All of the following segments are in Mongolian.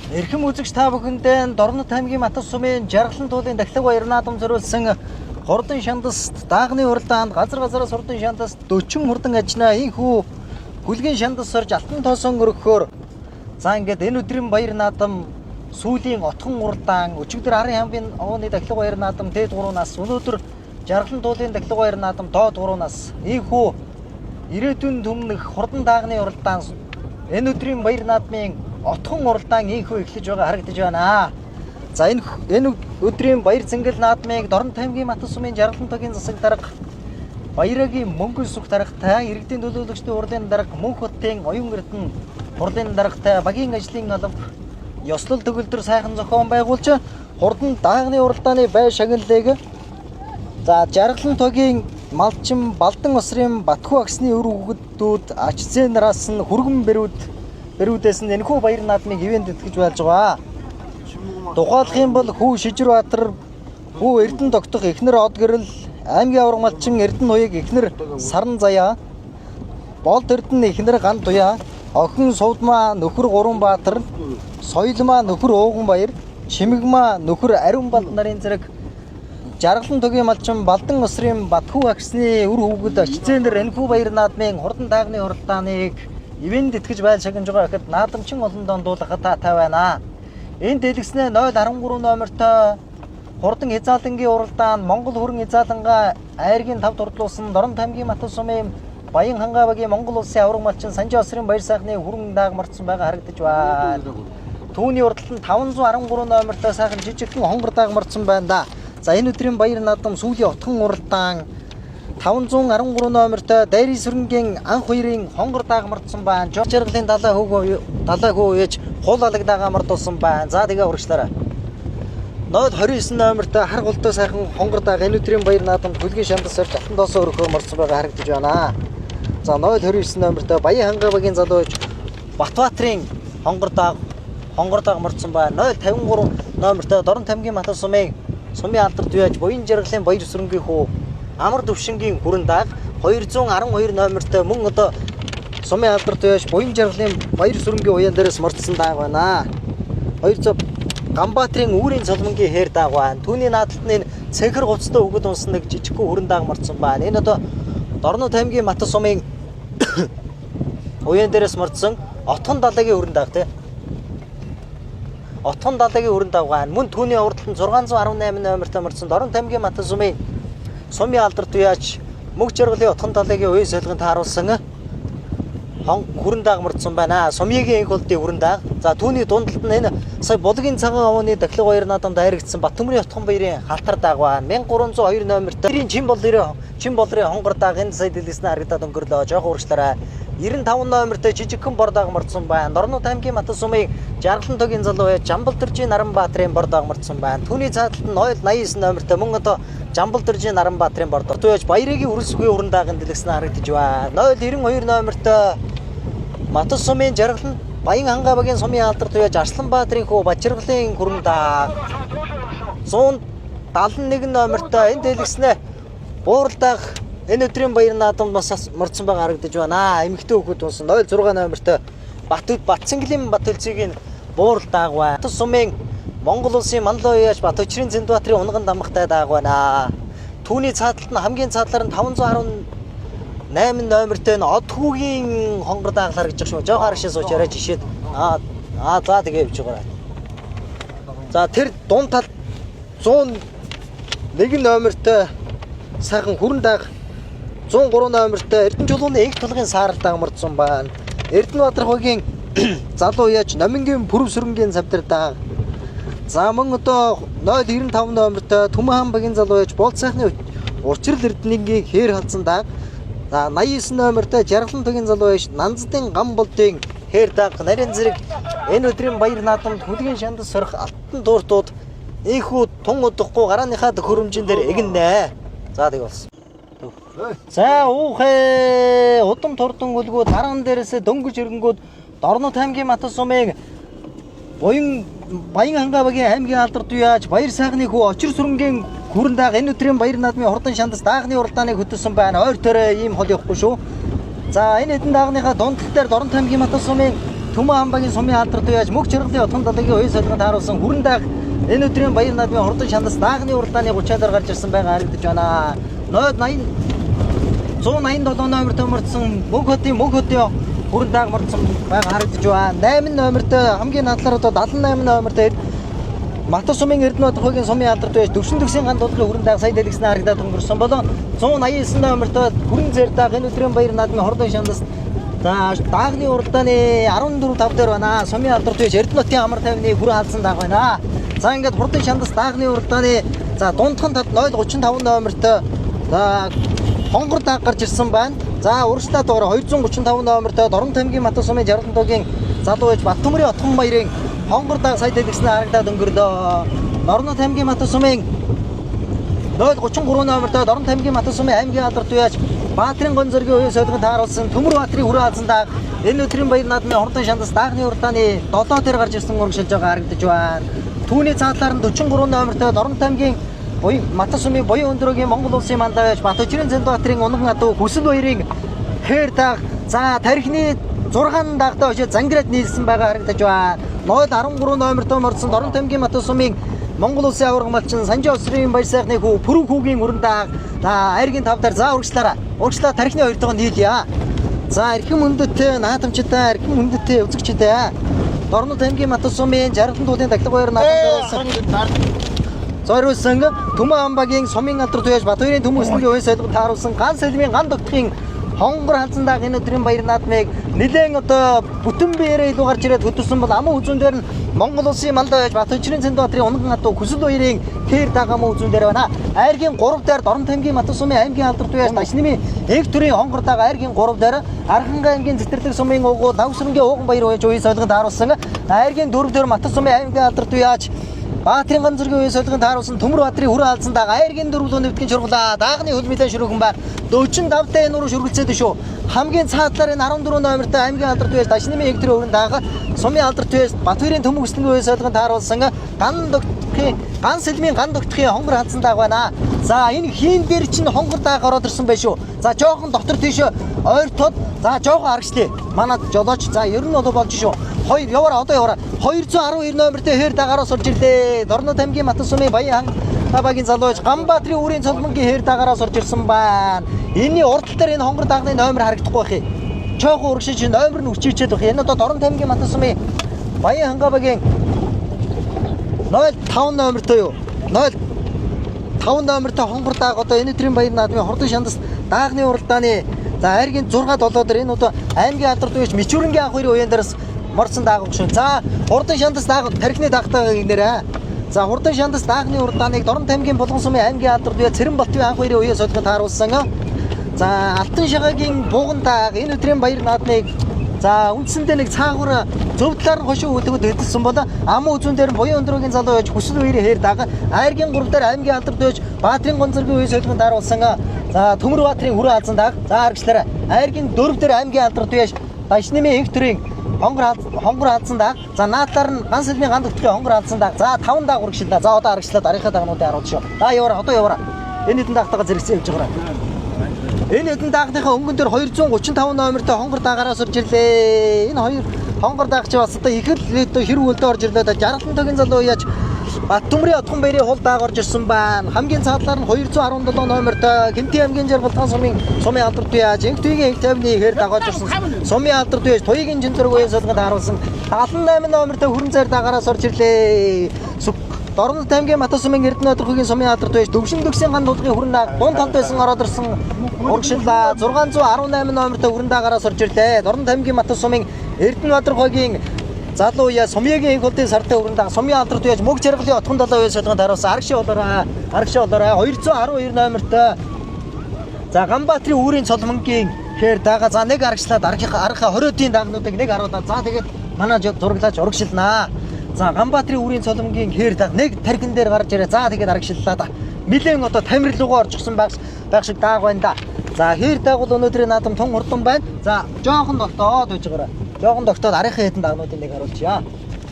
Эрхэм үзэгч та бүхэндээ Дорнот аймгийн Матас сумын Жаргалан туулын дахлаг баяр наадам зориулсан хурдан шандаст даагны уралдаанд газар газараас хурдан шандаст 40 хурдан ажнаа инхүү хүлгийн шандас сорж алтан тоосон өргөхөөр за ингээд энэ өдрийн баяр наадам сүүлийн отхон уралдаан өчигдөр Арын хамбын овооны дахлаг баяр наадам дээд 3-аас өнөөдөр Жаргалан туулын дахлаг баяр наадам доод 3-аас инхүү ирээдүйн төмнөх хурдан даагны уралдаан энэ өдрийн баяр наадмын отхон уралдаан инхүү эхлэж байгаа харагдаж байна. За энэ өдрийн баяр цэнгэл наадмыг Дорнот аймгийн Матас сумын Жаргалан тогийн засаг дарга Баярагийн мөнгө сүх даргатай иргэдийн төлөөлөгчдийн хурлын дарга Мөнх хотын оюун эрдэнэ хурлын даргатай багийн ажлын алба ёслол төгөлдөр сайхан зохион байгуулж хурдан даагны уралдааны бай шагналыг за Жаргалан тогийн малчин Балдан усрын Батхүү агсны өр хүүхдүүд ач зээ нараас нь хүргэн бэрүүдээс нь энэхүү баяр наадмыг ивент тэтгэж байлж байгаа. Тухайлах юм бол хүү Шижирбаатар, хүү Эрдэнэ тогтох эхнэр од гэрэл, аймгийн авраг малчин Эрдэнэ хуйг эхнэр Саран Заяа, Болд Эрдэнэ эхнэр Ган Туяа, охин Сувдмаа нөхөр Гурванбаатар, Соёлмаа нөхөр Ууганбаяр, Чимэгмаа нөхөр Ариунбалд нарын зэрэг Жаргалан тогийн малчин Балдан усрын Батхүү агсны өр хүүхэд очицэнэр энэхүү баяр наадмын хурдан даагны уралдааныг ивент тэтгэж байл шагнаж байгаа гэхэд наадамчин олон дондуулахад таатай байна. Энэ дэлгэснээ 013 номертой хурдан хязаалангийн уралдаан Монгол хөрөн хязаалангаа айргийн 5 дурдлуулсан Дорнот аймгийн Матас сумын Баян хангаа багийн Монгол улсын авраг малчин Санжи усрын баяр сайхны хөрөн дааг мартсан байгаа харагдаж байна. Түүний уралдаанд 513 номертой сайхан жижигхэн хонгор дааг мартсан байна да. За энэ өдрийн баяр наадам сүүлийн отхон уралдаан 513 номертой дайрын сүрэнгийн анх хоёрын хонгор дааг мартсан байна. Жаргалын далай хөө ээж хул алаг даага мартуулсан байна. За тэгээ урагшлаарай. 029 номертой хар голтой сайхан хонгор дааг энэ өдрийн баяр наадамд хүлгийн шандас сорж алтан доосоо өргөхөөр мартсан байгаа харагдаж байна. За 029 номертой Баян хангаа багийн залууч Батбаатрын хонгор дааг мартсан байна. 053 номертой Дорнот аймгийн Матас сумын алдарт туяаж буян жаргалын баяр сүрэнгийн хүү Амар төвшингийн хүрэн дааг 212 номертой мөн одоо сумын алдарт туяаж буян жаргалын баяр сүрэнгийн уян дээрээс мартсан дааг байна. 200 Ганбаатрын үүрийн цолмонгийн хээр дааг байна. Түүний наадталд нь цэнхэр гуцтай өгöd унсан нэг жижигхэн хүрэн дааг мартсан байна. Энэ одоо Дорнот аймгийн Матас сумын уян дээрээс мартсан отхон далайгийн хүрэн дааг тий. Отхон далайгийн хүрэн дааг байна. Мөн түүний уралдаанд 618 номертой мартсан Дорнот аймгийн Матас сумын алдарт туяаж мөнх жаргалын отхон далайгийн уян солигын тааруулсан хүрэн дааг мартсан байна. Сумьягийн энх болдын хүрэн дааг. За түүний дундалт нь энэ сая Булгийн цагаан овооны дахлаг баяр наадамд хайрагдсан Батөмрийн отхон баярын халтар дааг байна. 1302 номертой чин болрын хонгор дааг энэ сая дэлгэснээр харагдаад өнгөрлөө. Жохоо урагшлаарай. 95 номертой жижигхэн бор дааг мартсан байна. Дорнот аймгийн Матас сумын Жаргалан тогийн залуу Жамбалдэржийн Наранбаатрын бор дааг мартсан байна. Түүний цааталд нь 089 номертой мөн одоо Жамбалдэржийн Наранбаатрын бор дааг. Туяаж Баярагийн үрэлсгүй уран даагын дэлгэснээр харагдаж байна. 092 номертой Матас сумын Жаргалан Баян хангаа багийн сумын алдарт туяаж Арсланбаатрын хүү Бачиргалын хүрэн дааг 171 номертой энэ дэлгэснээ буурал дааг энэ өдрийн баяр наадамд мартсан байгаа харагдаж байна. Эмэгтэй хүүхэд унсан 06 номертой Батцэнгэлийн Батөлцгийн буурал дааг байна. Матас сумын Монгол улсын манлоо яаж Батөчрийн Зэндбаатрын унган дамгтай дааг байна. Түүний цааталд нь хамгийн цаатлаар нь 518 номертой нь од хүүгийн хонгор дааг харагдаж шүү. Жоо харагшаа сууч яриа жишээд за тэгээ явж байгаа. За тэр дунд тал 101 номертой сайхан хүрэн дааг 103 номертой Эрдэнэ чулууны энх толгын саарал дааг мартсан байна. Эрдэнэбаатар хогийн залуу яаж Номингийн пүрэв сүрэнгийн цавдар дааг. За мөн одоо 095 номертой Түмэн хаан багийн залуу яаж Болд сайхны урчрал Эрдэнэгийн хээр халдсан дааг. За 89 номертой Жаргалан тогийн залуу яаж Нанздын гам болдын хээр дааг нарийн зэрэг энэ өдрийн баяр наадамд хүлгийн шандас сорих алтан дууртууд инхүү тун удахгүй гарааныхаа хөрөмжин дээр эгнэ. За тэг болсон. За уухэ удам турдан гүлгүүд харан дээрээс дөнгөж ирэнгүүд Дорнот аймгийн Матас сумын Баян хангаа багийн аймгийн алдарт туяаж баяр сайхны хүү очир сүрэнгийн хүрэн дааг энэ өдрийн баяр наадмын хурдан шандас даагны уралдааныг хөтөлсөн байна. Ойр төрөө ийм хол явахгүй шүү. За энэ хэдэн даагныхаа дундал дээр Дорнот аймгийн Матас сумын Төмөн хамбагийн сумын алдар туяаж мөг чиргэлийн отхон далайгийн уян солигод тааруулсан хүрэн даах энэ өдрийн баяр наадмын хурдан шандас даагны уралдааны 30-аар гарч ирсэн байгаа харагдаж байна. Нойд 187 номертой мөрдсөн мөнх хотын хүрэн дааг мөрдсөн байгаа харагдаж байна. 8 номертой хамгийн надлаар одоо 78 номертой Матус сумын Эрдэнэт хогийн сумын алдар туяаж төвшин төгсийн ганд дуудлын хүрэн дааг сая дэлгэсэн харагдаад өнгөрсөн болон 189 номертой хүрэн зэр дааг энэ өдрийн баяр наадмын хурдан шандас за даагны уралдааны 14-5 дээр байна. Сумын алдар туяаж Эрдэнэтийн амар тайвны хүрэн халдсан дааг байна. За ингээд хурдан шандас даагны уралдааны за дундхан тад 035 номертой за хонгор дааг гарч ирсэн байна. За урагшлаа дугаар 235 номертой Дорн тамгийн Матус сумын Жаргалан туугийн залуу ээж Баттөмрийн Отхон баярын хонгор дааг сая дэлгэсэн харагдаад өнгөрлөө. Дорн тамгийн Матус сумын 033 номертой Дорн тамгийн Матус сумын аймгийн алдар туяаж Баатрин гонзоргийн уян солигод тааруулсан Төмөр Баатрийн хүрээ хаалсан дааг энэ өдрийн баяр наадмын хурдан шандас даагны уралдааны 7 дээр гарч ирсэн урагшилж байгаа харагдаж байна. Түүний цаатлаар нь 43 номертой Дорн тамгийн Матус сумын Буян өндрөгийн Монгол улсын мандаж Батөчрийн Зэндбаатарын Унган атуу Хүсэл баярын хээр дааг за тархины 6 даагтай очиж зангираад нийлсэн байгаа харагдаж байна. 013 номертой мордсон Дорн тамгийн Матус сумын Монгол улсын аварга малчин Санжи Осрын баяр сайхны хүү Пүрэн хүүгийн хүрэн дааг за айргийн 5 дээр за урагшлаа тархины 2 тоо нийлье. За эрхэм өндөтэй наадамчтай эрхэм өндөтэй үзэгчтэй Дорн тамгийн Матус сумын Жаргалан туулын тахилга баяр наадамд зориулсан Төмөн хамбагийн сумын алдар туяаж Батбаярын төмөн өсөлтийн уян солигод тааруулсан ган салмын ган догтхын хонгор халдсан дааг энэ өдрийн баяр наадмыг нэлээд одоо бүтэн биеэрээ илүү гарч ирээд хөтөлсөн бол аман үзүүн дээр нь Монгол улсын мандаж Батөчрийн Зэндбаатарын Унган атуу Хүсэл баярын хээр дааг аман үзүүн дээр байна. Айргийн 3 дээр Дорн тамгийн Матус сумын аймгийн алдар туяаж Дашнымын Эг төрийн хонгор дааг айргийн 3 дээр Архангай аймгийн Зэтэрлэг сумын угуу Давсрынгийн ууган баяр уяж уян солигод тааруулсан айргийн 4 дээр Матус сумын аймгийн алдар туяаж Баатрин гонзоргийн уян солигод тааруулсан Төмөр Баатрийн хүрээ хаалсан дааг айргийн 4 нэвтгэн шурглаа даагны хөл мэдээ шүргэн байна. 45 та энэ уруу шүргэлцээд шүү. Хамгийн цаатлаар энэ 14 номертой аймгийн алдар туяаж Дашнымын Эг төрийн хүрэн дааг сумын алдар туяаж Батбаярын төмөн өсөлтийн уян солигод тааруулсан ган сэлмийн ган догтхын хонгор халдсан дааг байна. За энэ хийн дээр чинь хонгор дааг ороод ирсэн байх шүү. За жоохон дотор тийш ойртоод за жоохон аргачлаа. Манад жолооч за ер нь бол болж шүү. Одоо яваараа 212 номертой хээр даагараас орж ирлээ. Дорн тамгийн Матус сумын Баян хамбагийн залууч Ганбаатрийн үрийн цолмонгийн хээр даагараас орж ирсэн байна. Энийн урдтал дээр энэ хонгор даагны номер харагдахгүй байх юм. Чойхон урагшиж номер нь өчөөчээд байх. Энэ одоо Дорн тамгийн Матус сумын Баян хамбагийн 05 номертой юу? 05 номертой хонгор дааг одоо энэ өдрийн баяр наадмын хурдан шандас даагны уралдааны за айргийн 6-7 дээр энэ одоо аймгийн алдар туяаж Мичүрэнгийн анх хоёрын уян дээрс морсон дааг өгшөө. За хурдан шандас дааг тархины даагтай гинээрээ. За хурдан шандас даагны уралдааныг Дорн тамгийн Булган сумын аймгийн алдар туяаж Цэрэм-Балтын анх хоёрын уян солигод тааруулсан. За Алтан шагагийн Буган дааг энэ өдрийн баяр наадмыг за үндсэндээ нэг цаагуур зөв талаар нь хошуу хөдөлгөд хөдөлсөн бол аман үзүүн дээр нь Буян өндрөгийн залуу байж Хүсэл баярын хээр дааг айргийн 3 дээр аймгийн алдар туяаж Баатрин гонзоргийн уян солигод тааруулсан. За Төмөр Баатрийн хүрээ хаалсан дааг за аргачлаарай. Айргийн 4 дээр аймгийн алдар туяаж Дашнымын Эг төрийн хонгор хаалсан дааг за наадлаар нь ган сэлмийн ган догтхын хонгор хаалсан дааг за 5 дааг урагшлаа. За одоо аргачлаа дарийнхаа даагнуудыг харуулж шүү. За яваараа одоо яваараа. Энэ хэдэн даагтайгаа зэрэгцээ явж байгаарай. Энэ хэдэн даагныхаа өнгөн дээр 235 номертой хонгор даагаараас орж ирлээ. Энэ хоёр хонгор дааг чи бас одоо их л хэрэг үлдээ орж ирлээ. Жаргалан туугийн залуу яаж Баттөмрийн Отхон баярын хул дааг орж ирсэн байна. Хамгийн цаатлаар нь 217 номертой Гэмтэн аймгийн Жаргалан сумын алдар туяаж Эг түйгийн Эг тавны хээр дааг орж ирсэн. Сумын алдар туяаж Туйгийн Жинзэрэг уян солигод харуулсан 78 номертой хүрэн зайр даагаараас орж ирлээ. Дорн тамгийн Матус сумын Эрдэнэт хогийн сумын алдар туяаж Төвшин төгсийн ган дуудлагын хүрэн дааг 35 байсан ороод ирсэн урагшлаа 618 номертой хүрэн даагаараас орж ирлээ. Дорн тамгийн Матус сумын Эрдэнэт хогийн залуу яа сумьягийн их холдын сартай хүрэн дааг сумын алдар туяаж мөг чиргэлийн отхон далай уян солигод харуулсан аргашаа болоорой 212 номертой за Ганбаатрийн үүрийн цолмонгийн хээр даага за нэг аргачлаад арга 20-ийн даагнуудыг нэг харуулаад за тэгээд манай зураглаач урагшилнаа. За Ганбаатрийн үрийн цоломгийн хээр дааг нэг тархин дээр гарч ирээ. За тэгээд аргашлалаа да. Нилээн одоо тамир руугаа орчихсон байх шиг дааг байна да. За хээр дааг бол өнөөдрийн наадам тун хурдан байна. За жоохон тогтоод байж байгаарай. Жоохон тогтоод арийнхаа хэдэн даагнуудыг нэг харуулчихъя.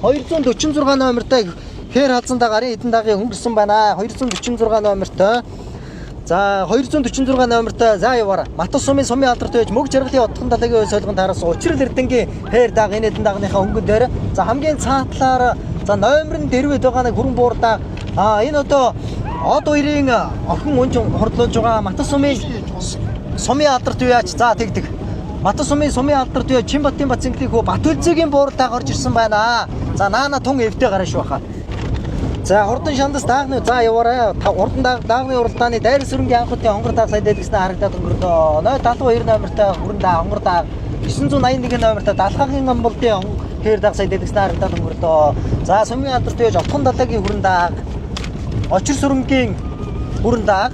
246 номертой хээр халдсан дааг арын хэдэн даагийн хөнгөрсөн байна. 246 номертой. За 246 номертой за яваарай. Матус сумын сумын алдарт байж мөг жаргалын отхон далайгийн ой солгон таараас учрал эрдэнгийн хэр даг энэ эдэн дагныхаа өнгөн дээр за хамгийн цаатлаар за номер нь дэрвэд байгаа нэг хүрэн буурдаа энэ одоо од хоёрын охин унж хордлуулж байгаа Матус сумын алдарт яач за тэгдэг. Матус сумын алдарт яа Чимбатын Бацэнхлийн хөө Батүлзэгийн буурдаа орж ирсэн байна. За наана тун эвдээ гараш баха. За хурдан шандас даагны за яваарай. Хурдан даагны уралдааны дайр сүрэнгийн анхны хонгор дааг сая дэлгэснээр харагдаад өнгөрдөө. 072 номертой хүрэн дааг хонгор дааг 981 номертой далхагийн амбултын хэр дааг сая дэлгэснээр харагдаад өнгөрдөө. За сумын алдарт байж отхон далайгийн хүрэн дааг очир сүрэнгийн хүрэн дааг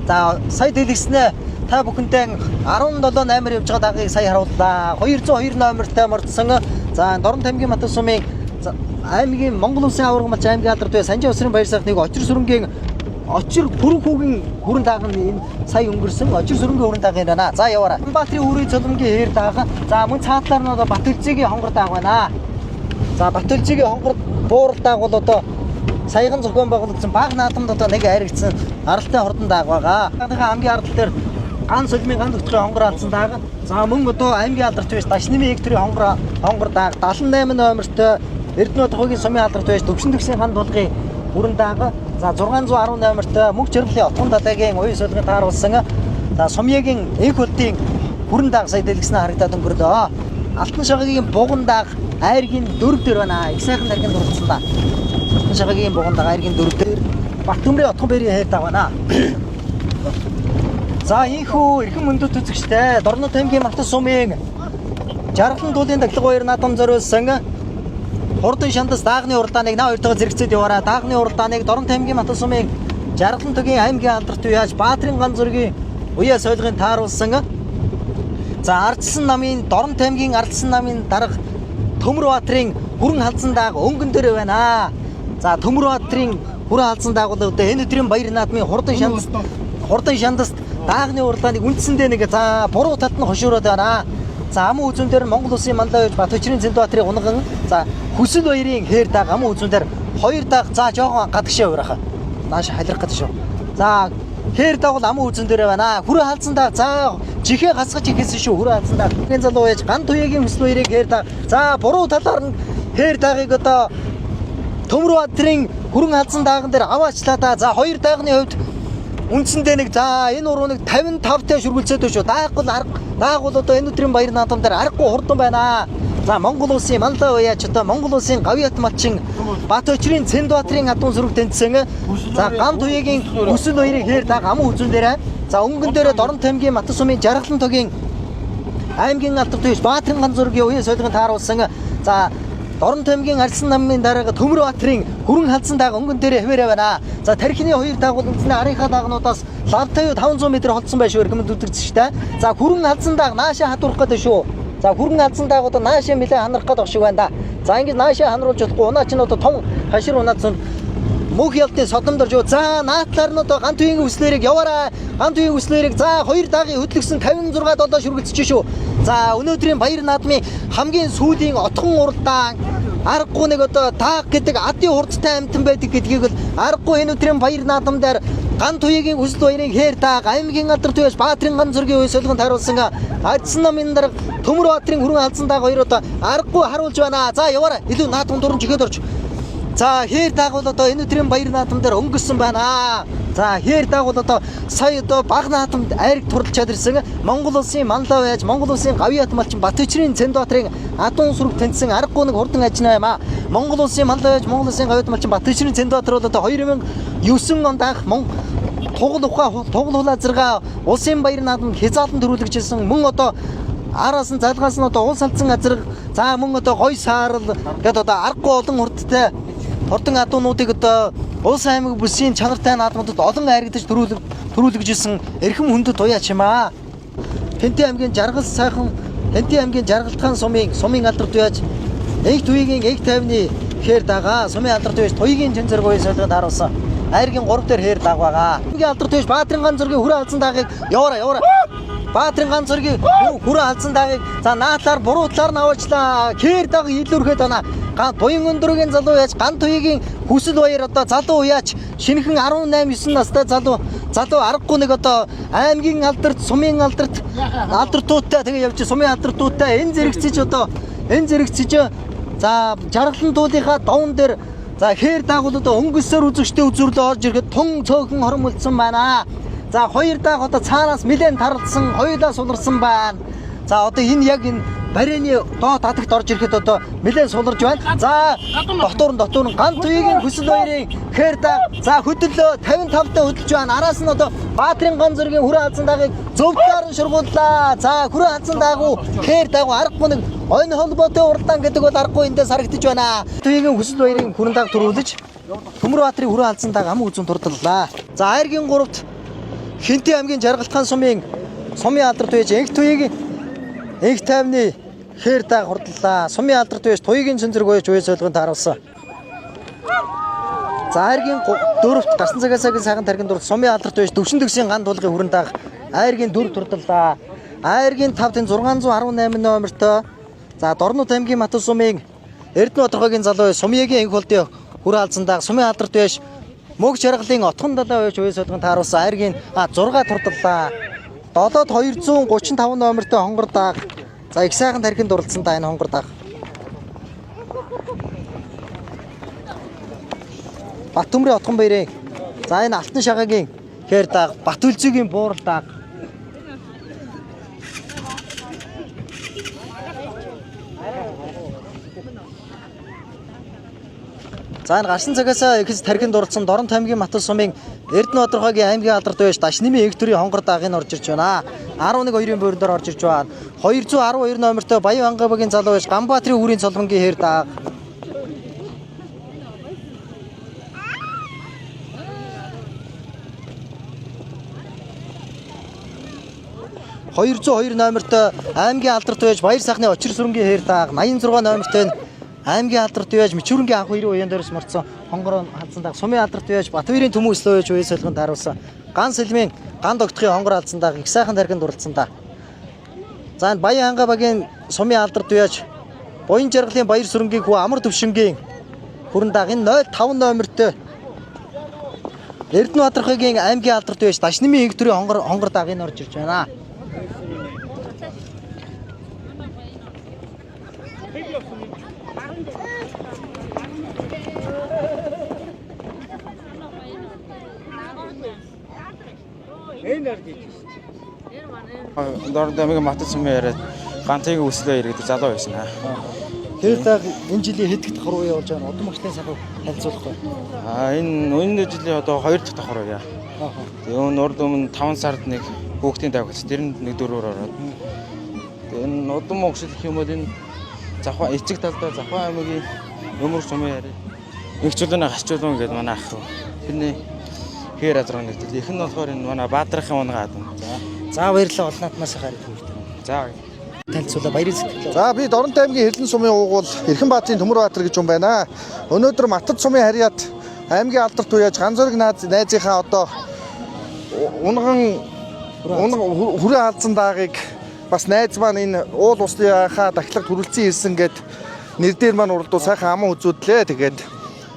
за сая дэлгэснээр та бүхэнтэй 17-8 явж байгаа даагийг сая харууллаа. 202 номертой мордсон. За Дорн тамгийн Матус сумын аймгийн Монгол Улсын аварга малч аймгийн алдарт бай Санжаа усрын баяр сайхныг очир сүрэнгийн очир бүрэнхүүгийн хүрэн дааг нь энэ сая өнгөрсөн очир сүрэнгийн хүрэн дааг юм байна. За яваарай. Баатрийн үрийн цоломгийн хэр дааг. За мөн цаатлаар нь одоо Батүлзэгийн хонгор дааг байна. За Батүлзэгийн хонгор буурал дааг бол одоо саяхан зохион байгуулагдсан баг наадамд одоо нэг харигдсан аралтай хурдан дааг байгаа. Хамгийн арал дээр ган солимын ган дотгорын хонгор алдсан дааг. За мөн одоо аймгийн алдарт байж Дашнымын Эктрийн хонгор дааг 78 номертой Эрдэнэт хогийн сумын алдарт байж Төвшин төгсгийн хан дулгын хүрэн дааг. За 610 номертой мөнх жаргалын отхон далайгийн уян солигын тааруулсан. За сумьягийн их хөтийн хүрэн дааг сая дэлгэснээр харагдаад өнгөрлөө. Алтан шагагийн буган дааг айргийн 4 дээр байна. Их сайхан наргийн дурдсан да. Алтан шагагийн буган дааг айргийн 4 дээр Баттөмрийн отхон бэрийн хайр дааг байна. За ийхүү эрхэм мөндөд үзэгчтэй Дорно тамгийн Матус сумын жаргалын туулын даглаг баяр наадам зориулсан хурдан шандас даагны уралдааныг наа хоёртойгоо зэрэгцээд яваарай. Даагны уралдааныг Дорн тамгийн Матус сумын жаргалан төгийн аймгийн алдарт үеаж Баатрин ган зургийн уяа сойлгын тааруулсан. За Ардсан намын Дорн тамгийн Ардсан намын дарга Төмөр Баатрин хүрэн халдсан дааг өнгөн дээр байна. За Төмөр Баатрин хүрэн халдсан дааг бол одоо энэ өдрийн баяр наадмын хурдан шандас даагны уралдааныг үндсэндээ нэг за буруу талд нь хошуураад байна. За амын үзүүн дээр Монгол Улсын мандаа байж Батөчрийн Зэндбаатрын унган за Хүсэл баярын хэр дааг амын үзүүн дээр 2 дааг за жоохон гадагшаа урах. Нааш халирах гэдэг шүү. За хэр дааг бол амын үзүүн дээр байна. Хүрээ халдсан дааг за жихээ хасгаж ихсэн шүү. Хүрээ халдсан дааг. Энэ залуу байж ган туягийн Хүсэл баярын хэр дааг за буруу талаар нь хэр даагыг одоо Төмөр Баатрин хүрэн халдсан дааган дээр аваачлаа да. За 2 даагны хувьд үндсэндээ нэг за энэ урууг 55 таа шүргэлцээд шүү. Дааг бол одоо энэ өдрийн баяр наадам дээр аргагүй хурдан байна. За Монгол Улсын мандаа уяач одоо Монгол Улсын гавьяат малчин Батөчрийн Зэндбаатрын адуун сүрэг тэнцсэн. За ган туягийн Хүсэл баярын хэр дааг амын үзүүн дээр. За өнгөн дээр Дорн тамгийн Матус сумын жаргалан тогийн аймгийн алдарт байж Баатрин ган зургийн уян солигын тааруулсан. За Дорн тамгийн Ардсан намын дарга Төмөр Баатрин хүрэн халдсан дааг өнгөн дээр хэвээрээ байна. За тархины 2 дааг бол үндсний арийнхаа даагнуудаас лавтай 500 м холдсон байх шүү хэмээн үзэгдэж штэ. За хүрэн халдсан дааг наашаа хадварах гэдэг шүү. За хүрэн халдсан дааг одоо наашаа нэлээд ханарах гэдэг шиг байна да. За ингэж наашаа ханруулж болохгүй унаа чинь одоо том хашир унаадсан мөнх ялтын содомдорж юу. За наатлаар нь одоо ган туягийн хүслээрийг яваарай. Ган туягийн хүслээрийг за 2 даагийн хөдлөгсөн 56 долоо шүргэлцэж шүү. За өнөөдрийн баяр наадмын хамгийн сүүлийн отхон уралдаан аргагүй нэг одоо тааг гэдэг адын хурдтай амтан байдаг гэдгийг бол аргагүй энэ өдрийн баяр наадам дээр ган туягийн Хүсэл баярын хэр дааг аймгийн алдарт байж Баатрин ган зургийн уян солигонд харуулсан Ардсан намын дарга Төмөр Баатрин хүрэн халдсан дааг хоёр одоо аргагүй харуулж байна. За яваарай. Илүү наадам дуран жихэд орч. За хэр дааг бол одоо энэ өдрийн баяр наадам дээр өнгөрсөн байна. За хэр дааг бол одоо сая одоо баг наадамд айраг турлчаад ирсэн Монгол Улсын мандаа байж Монгол Улсын гавьяат малчин Батөчрийн Зэндбаатрын адуун сүрэг тэнцсэн аргагүй нэг хурдан ажнаа юм а. Монгол Улсын мандаа байж Монгол Улсын гавьяат малчин Батөчрийн Зэндбаатар бол одоо 2009 онд анх тугал хулаа улсын баяр наадамд хязгаалan төрүүлж ирсэн мөн одоо араас нь залгаас нь одоо уус алдсан газар за мөн одоо гой саарл гэдэг одоо аргагүй олон хурдтай хурдан адуунуудыг одоо улс аймаг бүсийн чанартай наадмуудад олон хайрагдаж төрүүлж ирсэн эрхэм хүндэт уяач юм аа. Хэнти аймгийн жаргал сайхан Хэнти аймгийн жаргалтхан сумын алдарт уяач Эгт туягийн эгт тайвны хэр дагаа сумын алдарт уяач туягийн жин зэрэг уян солигод харуулсан айргийн 3 дээр хэр дааг байгаа. Аймгийн алдарт уяач Баатрин ган зургийн хүрээ халдсан даагийг яваарай. Баатрин ган зургийн хүрээ халдсан даагийг за наатлаар буруу талаар нь аваачлаа. Хэр дааг илүүрхэд байна. буян өндөргийн залуу яаж ган туягийн хүсэл баяр одоо залуу уяач шинэхэн 18 9 настай залуу аргагүй нэг одоо аймгийн алдарт сумын алдартуудтай тэгээ явж сумын алдартуудтай энэ зэрэгцэж за жаргалан туулынхаа довн дээр за хээр даагууд одоо өнгөсөөр үзэгчтэй үзүүрлээ орж ирэхэд тун цөөхөн хормолцсон байна. За хоёр дааг одоо цаанаас нэлээд тарлсан, хоёулаа суларсан байна. За одоо энэ яг энэ барины доод хатагт орж ирэхэд одоо нэлээд суларж байна. За дотор нь ган туягийн хүсэл баярын хээр дааг за хөдөлөө 55 та хөдөлж байна. Араас нь одоо Баатрин ган зөргийн хүрээ хадсан даагийг зөвлөөр нь шургууллаа. За хүрээ хадсан даагуу хээр даагуу аргагүй нэг ойн холбоотой уралдаан гэдэг бол аргагүй эндээс харагдаж байна. Туягийн хүсэл баярын хүрэн дааг төрүүлж Төмөрбаатарын хүрээ хадсан дааг ам үзэн турдлаа. За Айргийн 3-т Хинтээ аймгийн Жаргалтхан сумын алдарт байж Энх туягийн Энх тайвны хээр дааг хурдлаа. Сумын алдарт байж туягийн цэнзэрг байж үе солгонд харуулсан. За Айргийн 4-т Гарсан цагаасагийн сайхан тархинд дурд сумын алдарт байж Дөвшин төгсгийн ган дуулгын хүрэн дааг Айргийн 4 турдлаа. Айргийн 5-ын 618 номертой за Дорнод аймгийн Матус сумын Эрдэнэ Тодорхойгийн залуу Сумьягийн Энх болдын хүрээ алзан дааг сумын алдарт байж Мөг Жаргалын Отхон далаа байж үе солгонд харуулсан Айргийн 6 турдлаа. 7-д 235 номертой хонгор дааг за их сайхан тархинд дурлцсан та энэ хонгор дааг. Баттөмрийн Отхон баярын за энэ Алтан шагагийн хээр дааг Батүлзүгийн буурал дааг. За энэ Гарсан цагаасаа ихс тархинд дурлцсан Дорнод аймгийн Матус сумын Эрдэнэ Тодорхойгийн аймгийн алдарт байж Дашнэмийн Энх төрийн хонгор дааг энэ орж ирж байна. 11-2-ын буурьдаар орж ирж байна. 212 номертой Баян Ангабагийн залуу байж Ганбаатрийн хүрийн цолгонгийн хээр дааг. (202 номертой аймгийн алдарт байж Баяр сайхны очир сүрэнгийн хээр дааг. 86 номертой аймгийн алдарт байж Мичүүрэнгийн анх хоёрын уян дээрс морцсон хонгороо хадсан дааг. Сумын алдарт байж Батбаярын төмөө өслөө байж үе солгонд харуулсан. Ган сэлмийн ган догтхын хонгор алдсан дааг их сайхан тархинд дурлцсан да. За энэ Баян Ангабагийн сумын алдарт байж Буян Жаргалын Баяр сүрэнгийн хүү Амар Төвшингийн хүрэн дааг энэ 05 номертой Эрдэнэ Тодорхойгийн аймгийн алдарт байж Дашнэмийн Энх төрийн хонгор дааг энэ орж ирж байна. Дорнод аймгийн Матус сумын яриад ганцыг өслөө иргэдэг залуу байсан. Тэр дааг энэ жилийн хэд дахь давхар уу явуулж байгаа удам багшлын сахав танилцуулах бай. Энэ жилийн одоо 2 дахь давхар уу яа. Тэгээ урд өмнө 5 сард нэг хүүхдийн давхарч тэр нь нэг 4-өөр ороод. Тэгээ энэ удам багшил гэх юм бол энэ Завхан эцэг талдаа Завхан аймгийн Өмөр сумын яриад их чулууны гасчулуун гэдэг манай ах. Тэрний хээр азраг нэгдэл. Их нь болохоор энэ манай Баатрахын унгаа адам. За баярлалаа олон наадмаас хараад бүгд. За танилцуулаа баярын сэтгэлээ. За би Дорнод аймгийн Хэрлэн сумын уугуул Эрхэнбаатарын Төмөрбаатар гэж юм байна. Өнөөдөр Матад сумын харьяат аймгийн алдарт уяаж ганцорг найзынхаа одоо унган хүрээ алдсан даагийг бас найз маань энэ уул усныхаа дахилгад хүрэлцэн ирсэн гэд нэр дээр маань уралдуу сайхан аман үзүүдлээ. Тэгээд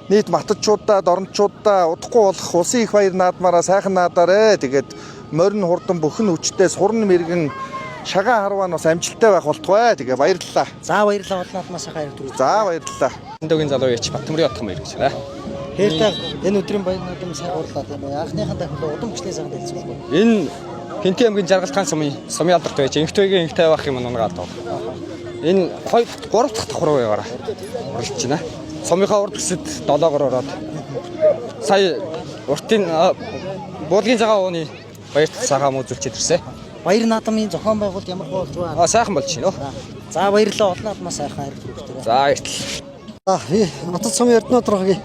нийт матадчуудаа, дорнодчуудаа удахгүй болох улсын их баяр наадмаараа сайхан наадаарэ. Тэгээд морин хурдан бүхэн хүчтэй сурн мэргэн шагаан харваа нь бас амжилттай байх болтугай. Тэгээ баярлалаа. За баярлалаа олон наадмаас хайр түрүү. За баярлалаа. Эндогийн залуу яч Батмөрийн Отхон баяр гэж байна. Хэртэй энэ өдрийн баяр наадам сайн уурлаад байна. Анхныхаа дахин удам хүчтэй сайхан танилцуулбаа. Энэ Хинтээ аймгийн Жаргалтхан сумын алдарт байж Энхтойгийн Энхтэй байх юм унгаал даа. Энэ 3 дахь давхар байгаараа уралж байна. Сумынхаа урд хэсэд 7-оор ороод сая уртын буулгийн цагаан ууны баярт цагаан үзүүлчихэд ирсэн. Баяр наадмын зохион байгуулалт ямар болж байна? Сайхан болж байна. За баярлалаа олон наадмаас сайхан хайр түрүүхтэй. За баярлалаа. Би Матад сумын Эрдэнэ Тодорхойгийн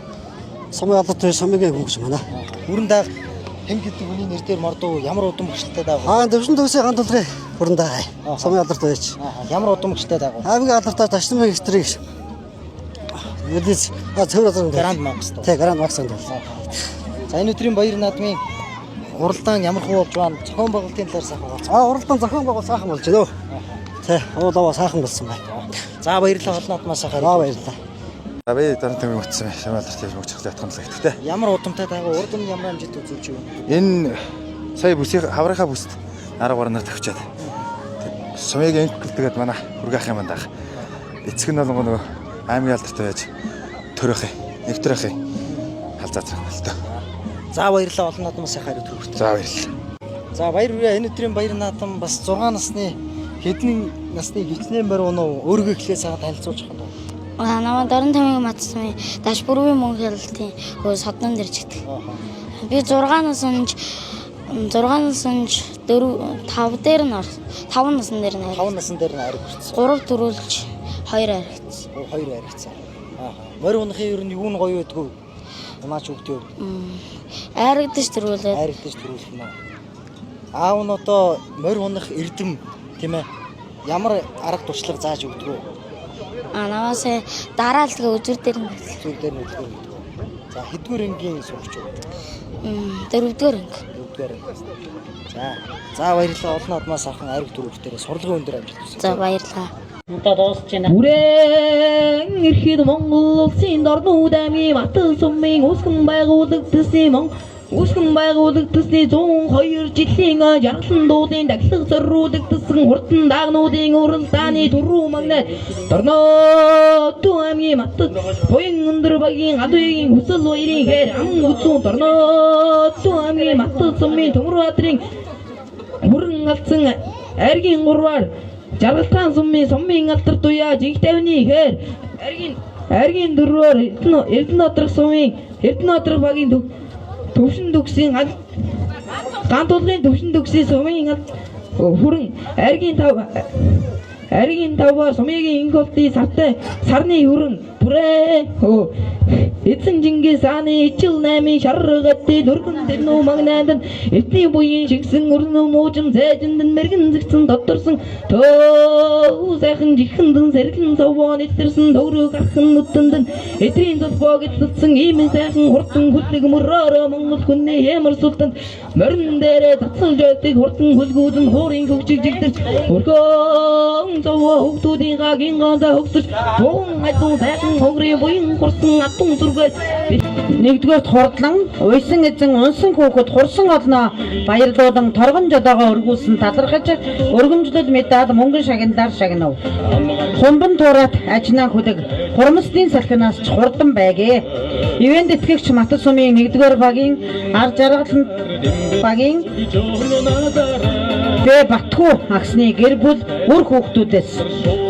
сумын алдарт байж сумын хөнгөж байна. Хүрэн дааг хэн гэдэг хүний нэр дээр мордуу ямар удам багшилтай дааг. Дэвшин төвсийн ган тулгын хүрэн дааг. Сумын алдарт байж. Ямар удам багшилтай дааг. Аймгийн алдарт Дашнэмийн экстрийг Мэдээс цэвэр азар Гранд Макс. Тэ Гранд Макс энэ. За энэ өдрийн баяр наадмын уралдаан ямар хөө болж байна? Зохион байгуулалтын талаар сайхан байна. Уралдаан зохион байгуул сайхан болж байна. Тэ уулаа сайхан болсон байна. За баярлалаа олон наадмаас сайхан. За баярлалаа. За би дарамт тамиг утсан шамаалар тийм өгч чадах хатгамлаа гэхдээ. Ямар удамтай тайгаа урд нь ямар амжилт үзүүлж юу? Энэ сая бүсийн хаврынхаа бүст арга барнаар тавьчаад. Сумыг инкэлтэйгээд манай хүргэх юм даа. Эцэг нь бол нөгөө аймгийн алдартай байж төрөөхэй. Нэвтрээхэй. Халзаа зэрэг л тоо. За баярлалаа олон наадмаас хариу төрөвт. За баярлалаа. За баяр хүрээ энэ өдрийн баяр наадам бас 6 насны хэдэн насны хичнээн барь унаа өөргөө эхлээ цагаан танилцуулж байгаа. Намаа дорн тамиг матсан даш бүрийн мөнгө хэлтийн содон дэрж гэдэг. Би 6 насны 5 дээр нь 5 насны дээр нь 5 насны дээр нь ариг хүрсэн. 3 дөрүүлж 2 аригдсан. 2 аригдсан. Морь унахын ер нь юу нь гоё байдгүй. Унаач өгдөө. Аригдаж дөрүүлээд. Аригдаж дөрүүлэх юм аа. Аав нь одоо морь унах эрдэм тийм ээ. Ямар арга туршлага зааж өгдөг вэ? Намаас дараалал үзүр дээр нь. Үзүр дээр нь үлгэр өгдөг. За хэдгээр ангийн сурч юу? 4-р анги. 4-р анги. За баярлалаа олон наадмаас ахын ариг төрүүлэлтээр сурлагын өндөр амжилт хүсье. За баярлалаа. Үрэн эрхэд Монгол улсын дорнууд аймгийн Матан сумын үүсгэн байгуулагдсан Үүсгэн байгуулагдсны 102 жилийн жаргалан дуудын дахилга зориулагдсан хурдан даагнуудын уралдааны дөрвөн магнайт Дорнод аймгийн Матад буян өндөр багийн гадуугийн хүсэл баярын хээр ам үзүүн Дорнод аймгийн Матад сумын Төмөрбаатарын бүрэн алдсан аргийн гурваар Жаргалтаан сумын алдар туяа жинх тавны хээр аргийн дөрвөөр Эрдэнэтрах сумын Эрдэнэтрах багийн төвшин төгсийн ганц тулгын төвшин төгсийн сумын хүрэн аргийн таваар сумыгийн инхолтын сарны хүрэн бүрээ эцэн Жингис хааны ичил 8 шаргатны дөргөн дэнүү магнайд эдний буян шигсэн өрнө муужин зайжинд мэрэгэн зэгцэн додорсон төө сайхан жихэндэн сэргэлэн совон итэрсэн төгрөг архан нүдэнд эдрийн толгойг эдлсэн ийм сайхан хурдан хүлэг мөрөөрөө Монгол хүний ямар султанд морин дээрээ татсан жойдаг хурдан хүлгүүдэн хуурын хөгжиг жигдэрч өргөн зовоо хөвгүүдийн гагийн ганцаа хөгсөж туун адуу сайхан хөнгөрийн буян хурсан атун зүргээд нэгдүгээр хурдлан уйсан эзэн унсан хүүхэд хурсан олноо баярлуулан торгон жодоогоо өргүүлсэн талархаж өргөмжлөл медаль мөнгөн шагналаар шагнав. Хумбан туурат ажнаа хүлэг хурамсдын салхинаас ч хурдан байгээ. Ивэнд итгэгч Матад сумын 1-р багийн ар жаргалан багийн Баттхүү агсны гэр бүл үр хүүхдүүдээс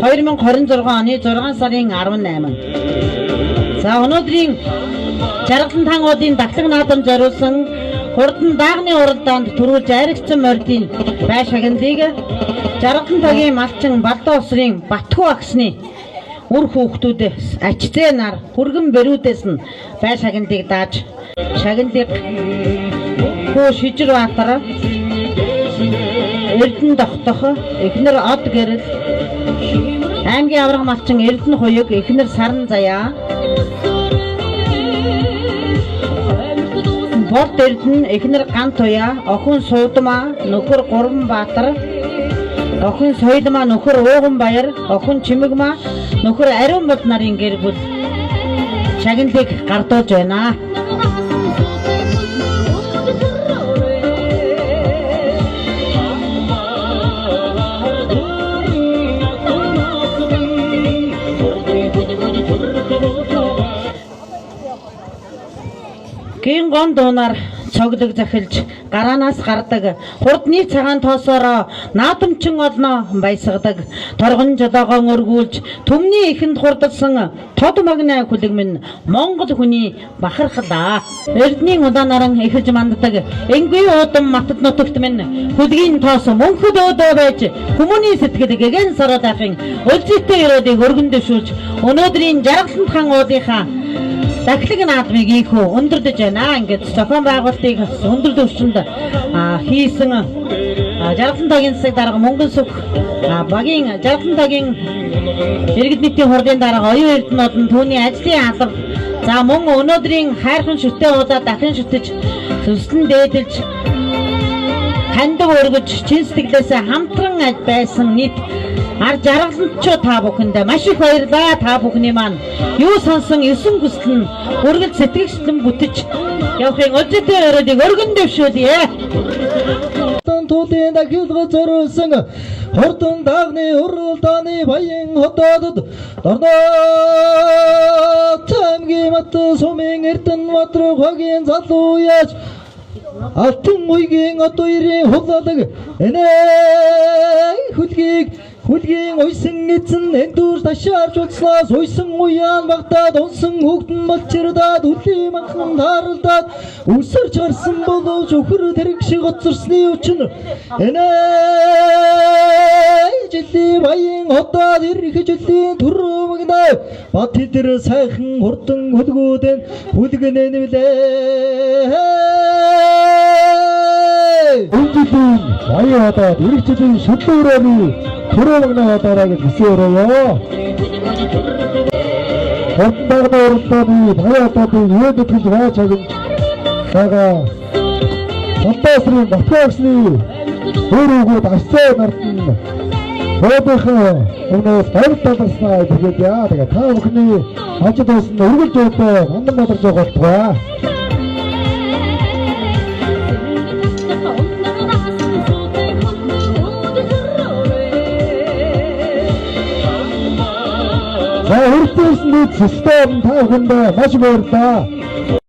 2026 оны 6 сарын 18. За өнөөдрийн жаргалан тангуудын дахлаг наадам зориулсан хурдан даагны уралдаанд төрүүлж аригдсан мордын бай шагналыг жаргалан тагийн малчин Балдаа усрын Баттхүү агсны үр хүүхдүүдээс ачзээ нар хүргэн бэрүүдээс нь бай шагналыг дааж шагналыг хөө Шижирбаатар Эрдэнэ тогтох эхнэр од гэрэл аймгийн авраг малчин Эрдэнэ хуйг эхнэр Саран заяа Борт Эрдэнэ эхнэр Гант туяа охин Суудмаа нөхөр Гуранбаатар охин Соёдмаа нөхөр Ууган Баяр охин Чимэгмаа нөхөр Ариун бод нарын гэр бүл шагналыг гардуулж байна. Гин гон дуунаар цоглог захилж гараанаас гардаг хурдны цагаан тоосороо наадамчин олноо баясгадаг торгон жодоогоо өргүүлж төмний ихэнд хурдсан тод магнай хүлэг минь Монгол хүний бахархлаа. Эрдэнийн удаанаран эхэлж манддаг энгийн уудам Матад нутагт минь хүлгийн тоос мөнхөд өөдөө байж хүмүүний сэтгэл гэгэн сараад ахын өлзийтэй өрөөдийг өргөн дэвшүүлж өнөөдрийн жаргалан хаан уудынхаа дахлаг наадмыг ийхүү өндөрдөж байна. Ингээд зохион байгуулалтыг өндөр түвшинд хийсэн жаргалан тагийн засаг дарга мөнгөн сүх багийн жаргалан тагийн иргэд нийтийн хурлын дарга оюун эрдэнэт нь түүний ажлын алба за мөн өнөөдрийн хайрхан шүтээ удаа дахин шүтэж төслөн дээдэлж хандив өргөж чин сэтгэлээсээ хамтран байсан нийт ар жаргалчуу та бүхэндээ маш их баярлалаа. Та бүхний маань юу сонсон 9 хүсэл нь үргэлж сэтгэгчлэн бүтэж явахын өдөртэй өрөөдийг өргөн дэвшүүлье. Тулын дахилга зориулсан Хортон дагны уралдааны баян хотодод Дорнот аймгийн Мат сумын Эрдэнэбаатар хогийн залуу яаж Алтан уйгийн от хоёрын хулалаг энэ хүлгийн уйсан эзэн эндүүр ташаарч уцлаас уйсан уяан багтаад унсан хүүхдэн малчирдаад үлийн манхан тааралдаад үсэрч гарсан боловч өхөр тэрэг шиг оцорсны үчин энэ жилийн баян хотод ирэх жилийн түрүү магнаа бат хидэр сайхан хурдан хөлгүүдэн хүлгэнэн билээ Өндөлийн баян хотод ирэх жилийн шүтлэн өрөөний түрүү магнаа хотоороо гэж хүсэн өрөөё. Хортон дагны уралдааны баян хотод юуд гэж байж байгаа Хотоосрын Батгаагсны өөрөөгөө дасцаа нартан Хөөдөхөө өнөөс баримт таларснаа тэгээд яа тэгээ та бүхний ажил байсан өргөлж өгдөө хандан болорж байгаа болтугай. За хүртээсний систем та бүхэндээ маш баярлалаа.